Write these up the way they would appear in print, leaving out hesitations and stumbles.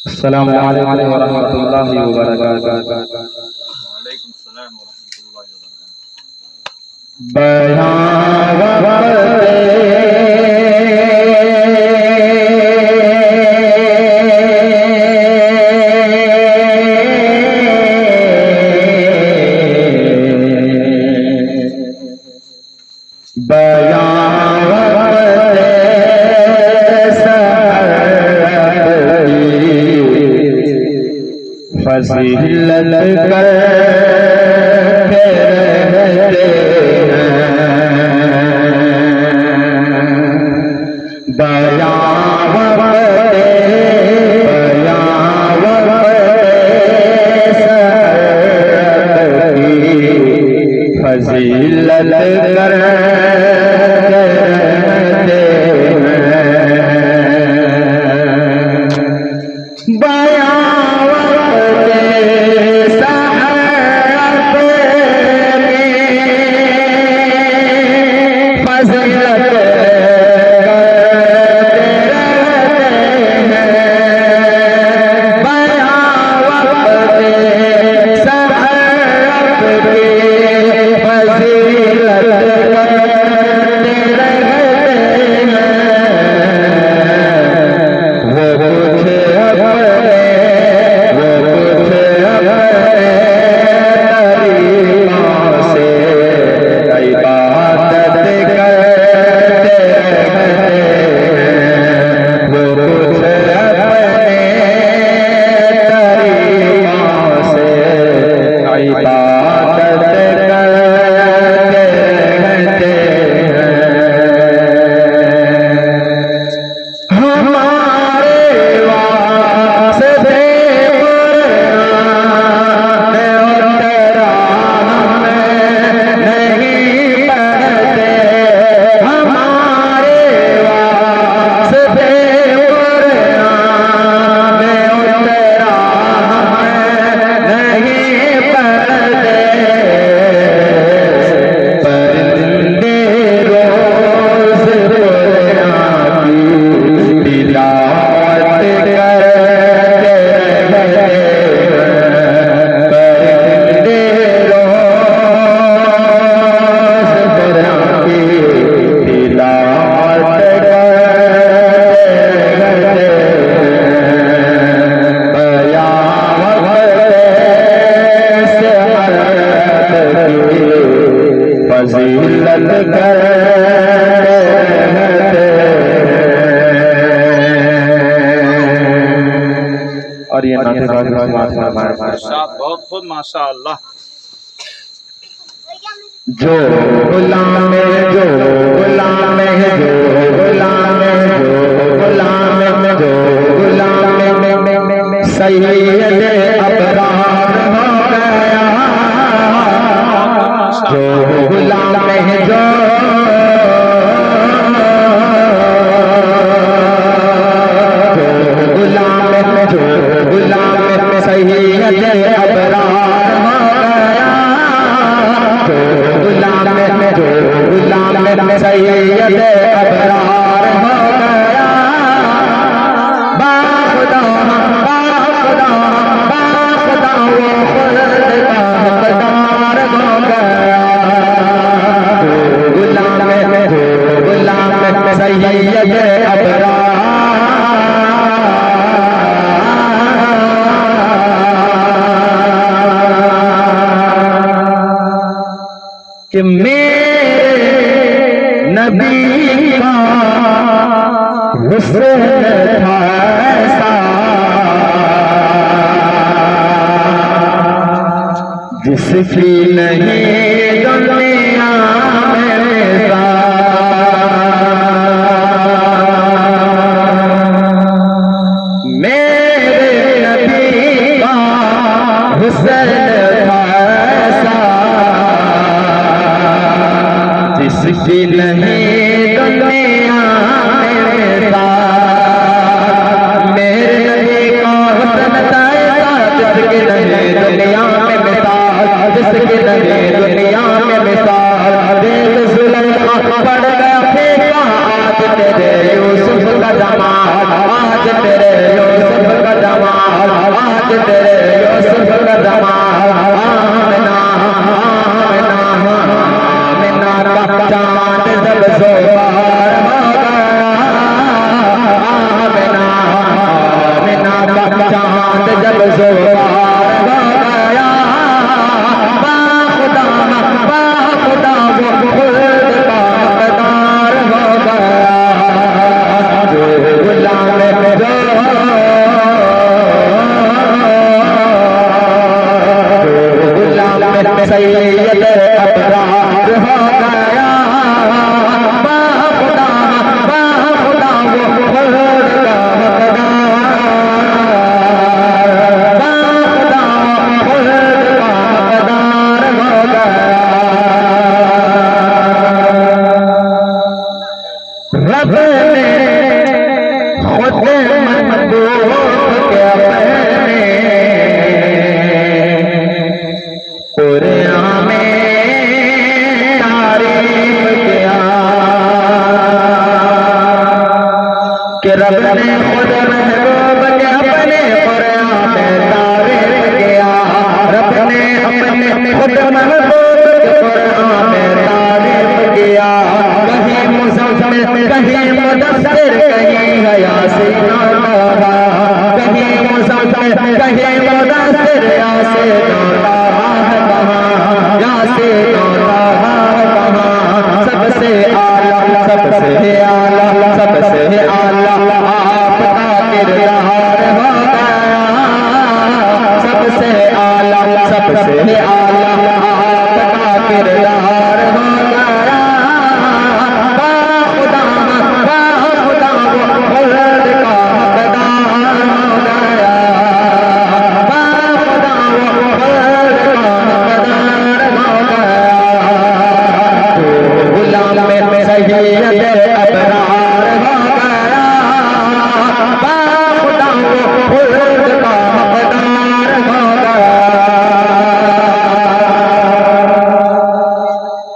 अस्सलामु अलैकुम वरहमतुल्लाहि वबरकातुहू। वालेकुम सलाम वरहमतुल्लाहि वबरकातुहू। फज़ीलत करते रहते हैं फज़ीलत करते और ये बहुत खुद माशाअल्लाह। जो गुलाम है जो गुलाम है जो गुलाम है जो गुलाम है जो गुलाम है सैयद अबरार हो गया। जो गुलाम है जो गुलाम है जो गुलाम है सैयद अबरार हो गया। जो गुलाम है जो गुलाम है सैयद अबरार हो गया। बाखुदा बाखुदा बाखुदा वो खुद का हकदार हो गया। जो गुलाम है जो गुलाम है सैयद अबरार कि मेरे नबी का हुस्न था ऐसा जिसकी नहीं दुनिया में मिसाल। मेरे नबी का हुस्न था ऐसा जिसकी नहीं दुनिया में मिसाल। मेरे नबी का हुस्न था ऐसा जिसकी नहीं दुनिया में मिसाल। जिसकी नहीं दुनिया में मिसाल। देख जुल्फ़ा पड़ गया फीका आज तेरे यूसुफ का जमाल। आज तेरे यूसुफ का जमाल। सैयद अबरार हो गया। बाखुदा बाखुदा वो खुद का हकदार, बाखुदा खुद का हकदार हो गया। रब ने खुद महबूब के अपने कुरान में तारीफ किया कि रब ने खुद महबूब के अपने कुरान में तारीफ किया। रब ने अपने खुद महबूब के कुरान में तारीफ किया। कहीं मुज़म्मिल कहीं मुदस्सिर कहीं है यासीन ताहा, कहीं मुज़म्मिल कहीं मुदस्सिर यासीन ताहा है कहाँ, यासीन ताहा है कहाँ। सबसे आला सबसे आला सबसे आला आपका किरदार हो गया। सबसे आला सबसे आला आपका किरदार हो गया। बाखुदा बाखुदा वो खुद का हकदार हो गया। बाखुदा वो खुद का हकदार हो गया। तो गुलाम में सैयद अबरार हो गया। बाखुदा वो खुद का हकदार हो गया।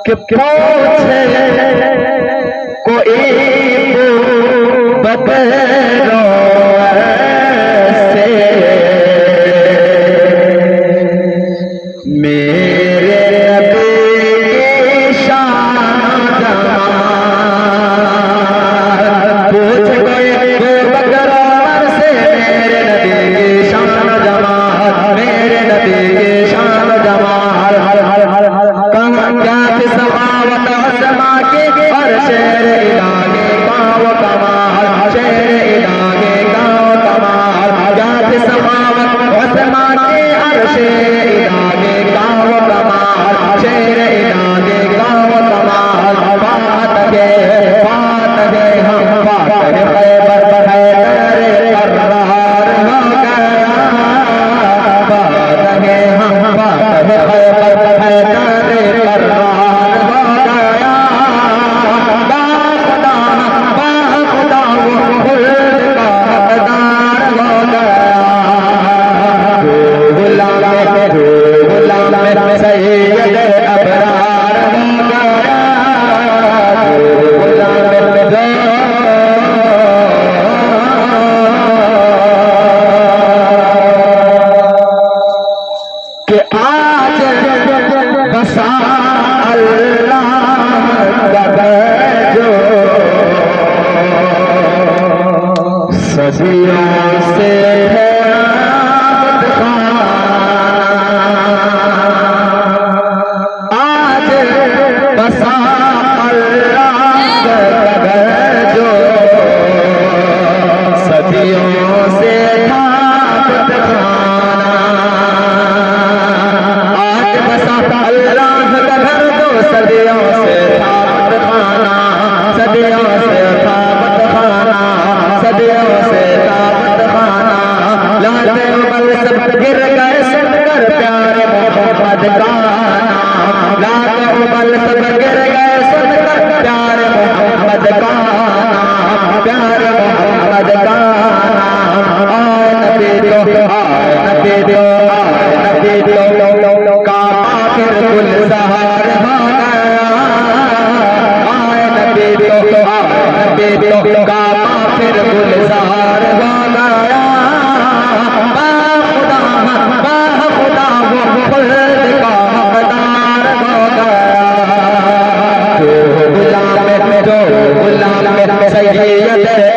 कि पूछे कोई बदलो ऐसे मेरे नबी की शान जमाल। पूछ कोई बदलो से मेरे नबी की शान जमाल, मेरे नबी की शान जमाल। कहाँ क्या थी समावत आसमा की और शेर इलाही का वो कमाल, शेर इलाही का वो कमाल। क्या थी समावत आसमा की और शेर इलाही का वो कमाल, शेर इलाही का वो कमाल। बात है हम बात है खैबर हैदर करार हो गया। बात है हम बात है खैबर हैदर करार हो गया। बाखुदा बाखुदा वो खुद का हकदार हो गया। तो गुलाम में सैयद अबरार हो गया। तो गुलाम में कि आज बसा अल्लाह का जो सदियों से है आज बसा अल्लाह का जो सदियों से था अल्लाह का घर जो सदियों से था खाना, सदियों से था खाना, सदियों से था खाना। लाते बल सब गिर गए सुनकर प्यारे मोहम्मद का नाम। लाते बल सब गिर गए सुनकर प्यारे मोहम्मद का नाम, प्यारे मोहम्मद का नाम। आए नबी दो आए नबी दो आए नबी दो का आखिर कुल सहार हो गया। आए नबी दो आए नबी दो का आखिर कुल सहार हो गया। बाखुदा बाखुदा वो खुद का हकदार हो गया। जो गुलाम में सैयद